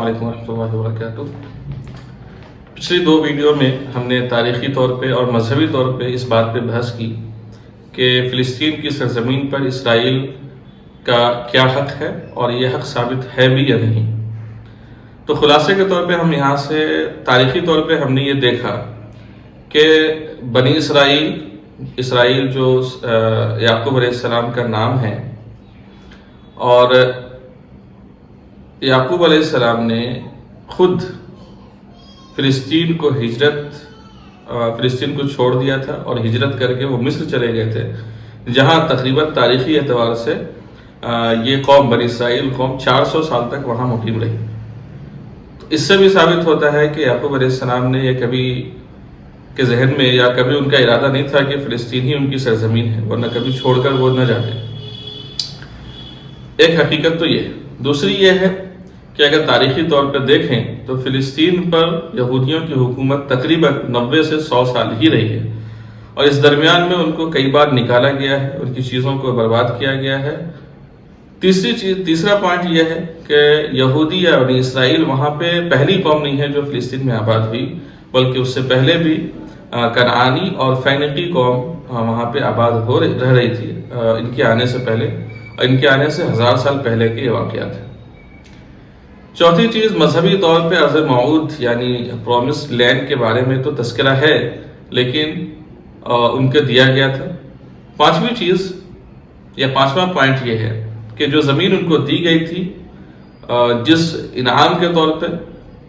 علیکم ورحمۃ اللہ وبرکاتہ۔ پچھلی دو ویڈیو میں ہم نے تاریخی طور پہ اور مذہبی طور پہ اس بات پہ بحث کی کہ فلسطین کی سرزمین پر اسرائیل کا کیا حق ہے اور یہ حق ثابت ہے بھی یا نہیں۔ تو خلاصے کے طور پہ ہم یہاں سے تاریخی طور پہ ہم نے یہ دیکھا کہ بنی اسرائیل جو یعقوب علیہ السلام کا نام ہے، اور یعقوب علیہ السلام نے خود فلسطین کو چھوڑ دیا تھا اور ہجرت کر کے وہ مصر چلے گئے تھے، جہاں تقریباً تاریخی اعتبار سے یہ قوم بنی اسرائیل قوم 400 سال تک وہاں مقیم رہی۔ تو اس سے بھی ثابت ہوتا ہے کہ یعقوب علیہ السلام نے یہ کبھی کے ذہن میں یا کبھی ان کا ارادہ نہیں تھا کہ فلسطین ہی ان کی سرزمین ہے، ورنہ کبھی چھوڑ کر وہ نہ جاتے۔ ایک حقیقت تو یہ ہے۔ دوسری یہ ہے کہ اگر تاریخی طور پر دیکھیں تو فلسطین پر یہودیوں کی حکومت تقریباً 90 سے 100 سال ہی رہی ہے، اور اس درمیان میں ان کو کئی بار نکالا گیا ہے، ان کی چیزوں کو برباد کیا گیا ہے۔ تیسرا پوائنٹ یہ ہے کہ یہودی یا بنی اسرائیل وہاں پہ پہلی قوم نہیں ہے جو فلسطین میں آباد ہوئی، بلکہ اس سے پہلے بھی کنعانی اور فینقی قوم وہاں پہ آباد رہ رہی تھی ان کے آنے سے پہلے، اور ان کے آنے سے 1000 سال پہلے کے یہ واقعات ہیں۔ چوتھی چیز، مذہبی طور پہ ارض موعود یعنی پرومسڈ لینڈ کے بارے میں تو تذکرہ ہے، لیکن ان کو دیا گیا تھا۔ پانچویں چیز یا پانچواں پوائنٹ یہ ہے کہ جو زمین ان کو دی گئی تھی جس انعام کے طور پہ،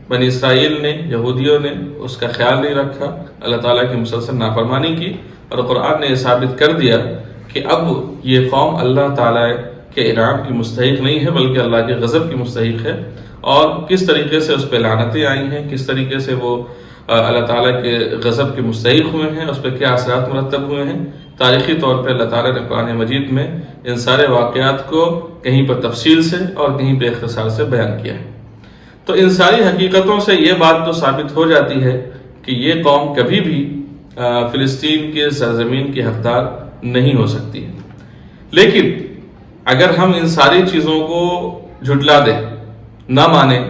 بنی اسرائیل نے، یہودیوں نے اس کا خیال نہیں رکھا، اللہ تعالیٰ کی مسلسل نافرمانی کی، اور قرآن نے یہ ثابت کر دیا کہ اب یہ قوم اللہ تعالیٰ کے انعام کی مستحق نہیں ہے بلکہ اللہ کے غضب کی مستحق ہے، اور کس طریقے سے اس پہ لعنتیں آئی ہیں، کس طریقے سے وہ اللہ تعالیٰ کے غضب کے مستحق ہوئے ہیں، اس پہ کیا اثرات مرتب ہوئے ہیں۔ تاریخی طور پہ اللہ تعالیٰ نے قرآن مجید میں ان سارے واقعات کو کہیں پر تفصیل سے اور کہیں پہ اختصار سے بیان کیا ہے۔ تو ان ساری حقیقتوں سے یہ بات تو ثابت ہو جاتی ہے کہ یہ قوم کبھی بھی فلسطین کے سرزمین کی حقدار نہیں ہو سکتی ہے۔ لیکن اگر ہم ان ساری چیزوں کو جھٹلا دیں، نہ مانیں،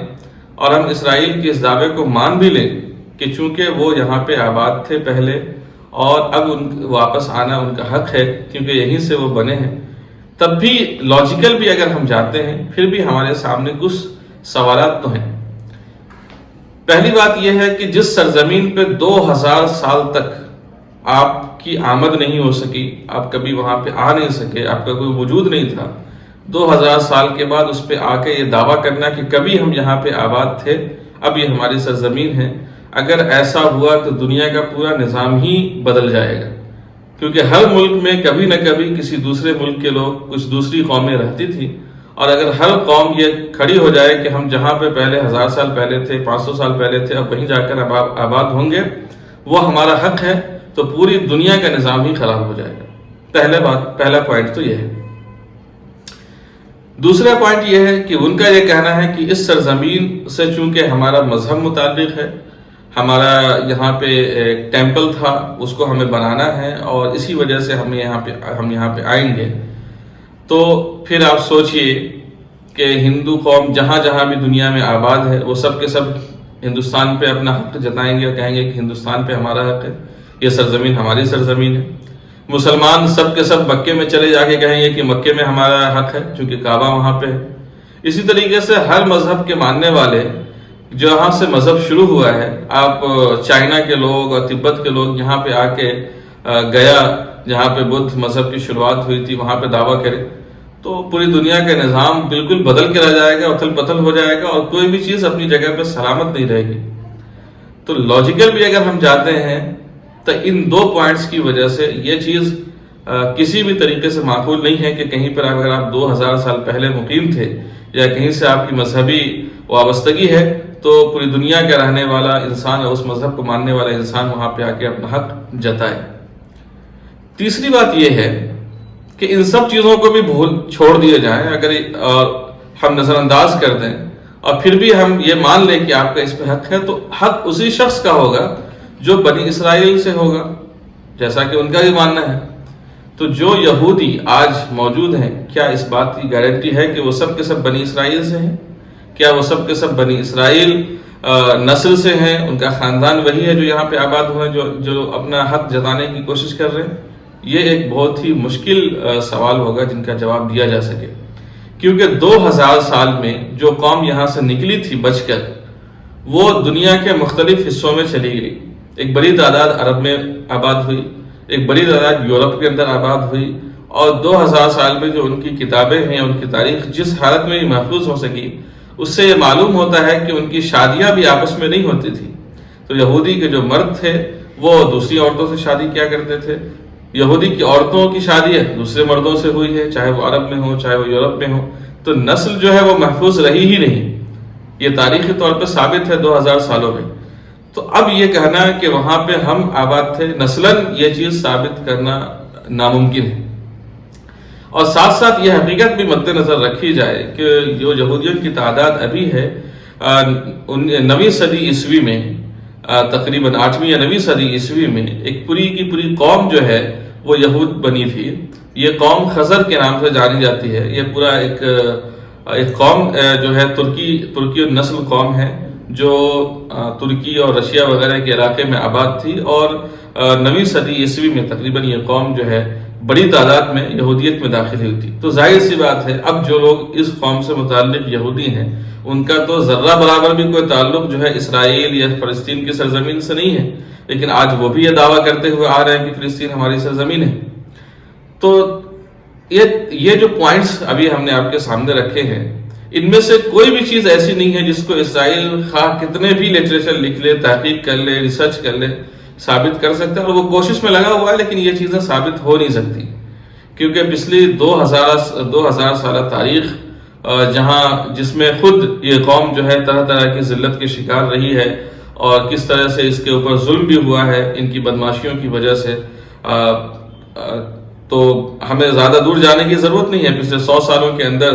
اور ہم اسرائیل کے اس دعوے کو مان بھی لیں کہ چونکہ وہ یہاں پہ آباد تھے پہلے اور اب ان واپس آنا ان کا حق ہے کیونکہ یہیں سے وہ بنے ہیں، تب بھی لاجیکل بھی اگر ہم جاتے ہیں پھر بھی ہمارے سامنے کچھ سوالات تو ہیں۔ پہلی بات یہ ہے کہ جس سرزمین پہ 2000 سال تک آپ کی آمد نہیں ہو سکی، آپ کبھی وہاں پہ آ نہیں سکے، آپ کا کوئی وجود نہیں تھا، 2000 سال کے بعد اس پہ آ کے یہ دعویٰ کرنا کہ کبھی ہم یہاں پہ آباد تھے، اب یہ ہماری سرزمین ہے، اگر ایسا ہوا تو دنیا کا پورا نظام ہی بدل جائے گا، کیونکہ ہر ملک میں کبھی نہ کبھی کسی دوسرے ملک کے لوگ، کچھ دوسری قومیں رہتی تھی، اور اگر ہر قوم یہ کھڑی ہو جائے کہ ہم جہاں پہ پہلے 1000 سال پہلے تھے، 500 سال پہلے تھے، اب وہیں جا کر آباد ہوں گے، وہ ہمارا حق ہے، تو پوری دنیا کا نظام ہی خراب ہو جائے گا۔ پہلا پوائنٹ تو یہ ہے۔ دوسرا پوائنٹ یہ ہے کہ ان کا یہ کہنا ہے کہ اس سرزمین سے چونکہ ہمارا مذہب متعلق ہے، ہمارا یہاں پہ ایک ٹیمپل تھا، اس کو ہمیں بنانا ہے، اور اسی وجہ سے ہم یہاں پہ آئیں گے، تو پھر آپ سوچئے کہ ہندو قوم جہاں جہاں بھی دنیا میں آباد ہے وہ سب کے سب ہندوستان پہ اپنا حق جتائیں گے اور کہیں گے کہ ہندوستان پہ ہمارا حق ہے، یہ سرزمین ہماری سرزمین ہے۔ مسلمان سب کے سب مکے میں چلے جا کے کہیں گے کہ مکے میں ہمارا حق ہے چونکہ کعبہ وہاں پہ ہے۔ اسی طریقے سے ہر مذہب کے ماننے والے جہاں سے مذہب شروع ہوا ہے، آپ چائنا کے لوگ اور تبت کے لوگ یہاں پہ آ کے گیا جہاں پہ بدھ مذہب کی شروعات ہوئی تھی وہاں پہ دعویٰ کرے، تو پوری دنیا کا نظام بالکل بدل کے رہ جائے گا، اتھل پتھل ہو جائے گا، اور کوئی بھی چیز اپنی جگہ پہ سلامت نہیں رہے گی۔ تو لاجیکل بھی اگر ہم جاتے ہیں تو ان دو پوائنٹس کی وجہ سے یہ چیز کسی بھی طریقے سے معقول نہیں ہے کہ کہیں پر اگر آپ 2000 سال پہلے مقیم تھے یا کہیں سے آپ کی مذہبی وابستگی ہے تو پوری دنیا کا رہنے والا انسان اور اس مذہب کو ماننے والا انسان وہاں پہ آ کے اپنا حق جتائے۔ تیسری بات یہ ہے کہ ان سب چیزوں کو بھی چھوڑ دیے جائیں، اگر ہم نظر انداز کر دیں اور پھر بھی ہم یہ مان لیں کہ آپ کا اس پہ حق ہے، تو حق اسی شخص کا ہوگا جو بنی اسرائیل سے ہوگا، جیسا کہ ان کا بھی ماننا ہے۔ تو جو یہودی آج موجود ہیں، کیا اس بات کی گارنٹی ہے کہ وہ سب کے سب بنی اسرائیل سے ہیں؟ کیا وہ سب کے سب بنی اسرائیل نسل سے ہیں، ان کا خاندان وہی ہے جو یہاں پہ آباد ہوئے، جو اپنا حق جتانے کی کوشش کر رہے ہیں؟ یہ ایک بہت ہی مشکل سوال ہوگا جن کا جواب دیا جا سکے، کیونکہ 2000 سال میں جو قوم یہاں سے نکلی تھی بچ کر، وہ دنیا کے مختلف حصوں میں چلی گئی۔ ایک بڑی تعداد عرب میں آباد ہوئی، ایک بڑی تعداد یورپ کے اندر آباد ہوئی، اور 2000 سال میں جو ان کی کتابیں ہیں، ان کی تاریخ جس حالت میں محفوظ ہو سکی، اس سے یہ معلوم ہوتا ہے کہ ان کی شادیاں بھی آپس میں نہیں ہوتی تھی۔ تو یہودی کے جو مرد تھے وہ دوسری عورتوں سے شادی کیا کرتے تھے، یہودی کی عورتوں کی شادیاں دوسرے مردوں سے ہوئی ہے، چاہے وہ عرب میں ہو چاہے وہ یورپ میں ہو، تو نسل جو ہے وہ محفوظ رہی ہی نہیں۔ یہ تاریخی طور پر ثابت ہے 2000 سالوں میں۔ تو اب یہ کہنا کہ وہاں پہ ہم آباد تھے، نسلاً یہ چیز ثابت کرنا ناممکن ہے۔ اور ساتھ ساتھ یہ حقیقت بھی مد نظر رکھی جائے کہ جو یہودیوں کی تعداد ابھی ہے 9ویں صدی عیسوی میں، تقریباً 8ویں یا 9ویں صدی عیسوی میں ایک پوری کی پوری قوم جو ہے وہ یہود بنی تھی۔ یہ قوم خزر کے نام سے جانی جاتی ہے۔ یہ پورا ایک قوم جو ہے ترکی نسل قوم ہے جو ترکی اور رشیا وغیرہ کے علاقے میں آباد تھی، اور 9ویں صدی عیسوی میں تقریباً یہ قوم جو ہے بڑی تعداد میں یہودیت میں داخل ہوئی تھی۔ تو ظاہر سی بات ہے اب جو لوگ اس قوم سے متعلق یہودی ہیں ان کا تو ذرہ برابر بھی کوئی تعلق جو ہے اسرائیل یا فلسطین کی سرزمین سے نہیں ہے، لیکن آج وہ بھی یہ دعویٰ کرتے ہوئے آ رہے ہیں کہ فلسطین ہماری سرزمین ہے۔ تو یہ جو پوائنٹس ابھی ہم نے آپ کے سامنے رکھے ہیں، ان میں سے کوئی بھی چیز ایسی نہیں ہے جس کو اسرائیل خواہ کتنے بھی لٹریچر لکھ لے، تحقیق کر لے، ریسرچ کر لے، ثابت کر سکتے ہیں، اور وہ کوشش میں لگا ہوا ہے، لیکن یہ چیزیں ثابت ہو نہیں سکتی، کیونکہ پچھلی 2000 سالہ تاریخ جس میں خود یہ قوم جو ہے طرح طرح کی ذلت کے شکار رہی ہے، اور کس طرح سے اس کے اوپر ظلم بھی ہوا ہے ان کی بدماشیوں کی وجہ سے، تو ہمیں زیادہ دور جانے کی ضرورت نہیں ہے۔ پچھلے 100 سالوں کے اندر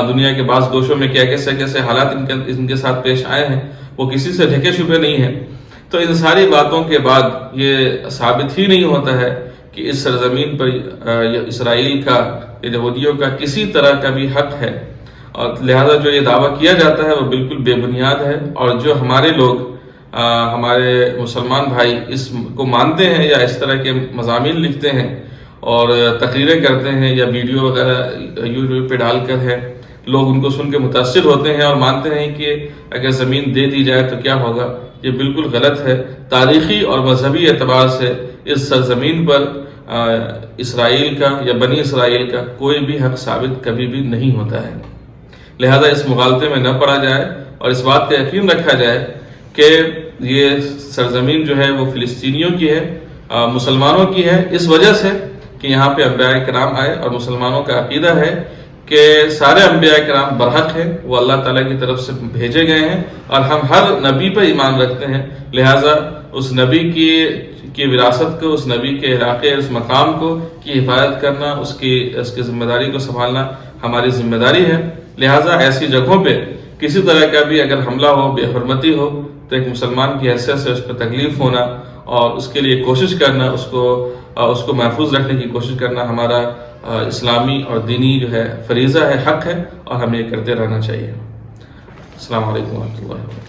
دنیا کے بعض گوشوں میں کیا کیسے حالات ان کے ساتھ پیش آئے ہیں، وہ کسی سے ڈھکے چھپے نہیں ہیں۔ تو ان ساری باتوں کے بعد یہ ثابت ہی نہیں ہوتا ہے کہ اس سرزمین پر اسرائیل کا، یہودیوں کا کسی طرح کا بھی حق ہے، اور لہذا جو یہ دعویٰ کیا جاتا ہے وہ بالکل بے بنیاد ہے۔ اور جو ہمارے لوگ، ہمارے مسلمان بھائی اس کو مانتے ہیں یا اس طرح کے مضامین لکھتے ہیں اور تقریریں کرتے ہیں یا ویڈیو وغیرہ یوٹیوب پہ ڈال کر ہے، لوگ ان کو سن کے متاثر ہوتے ہیں اور مانتے ہیں کہ اگر زمین دے دی جائے تو کیا ہوگا، یہ بالکل غلط ہے۔ تاریخی اور مذہبی اعتبار سے اس سرزمین پر اسرائیل کا یا بنی اسرائیل کا کوئی بھی حق ثابت کبھی بھی نہیں ہوتا ہے۔ لہذا اس مغالطے میں نہ پڑا جائے اور اس بات کا یقین رکھا جائے کہ یہ سرزمین جو ہے وہ فلسطینیوں کی ہے، مسلمانوں کی ہے، اس وجہ سے کہ یہاں پہ انبیاء کرام آئے، اور مسلمانوں کا عقیدہ ہے کہ سارے انبیاء کرام برحق ہیں، وہ اللہ تعالیٰ کی طرف سے بھیجے گئے ہیں، اور ہم ہر نبی پر ایمان رکھتے ہیں۔ لہٰذا اس نبی کی وراثت کو، اس نبی کے علاقے، اس مقام کی حفاظت کرنا، اس کی ذمہ داری کو سنبھالنا ہماری ذمہ داری ہے۔ لہٰذا ایسی جگہوں پہ کسی طرح کا بھی اگر حملہ ہو، بے حرمتی ہو، تو ایک مسلمان کی حیثیت سے اس پہ تکلیف ہونا اور اس کے لیے کوشش کرنا، اس کو محفوظ رکھنے کی کوشش کرنا ہمارا اسلامی اور دینی جو ہے فریضہ ہے، حق ہے، اور ہمیں یہ کرتے رہنا چاہیے۔ السلام علیکم ورحمۃ اللہ وبرکاتہ۔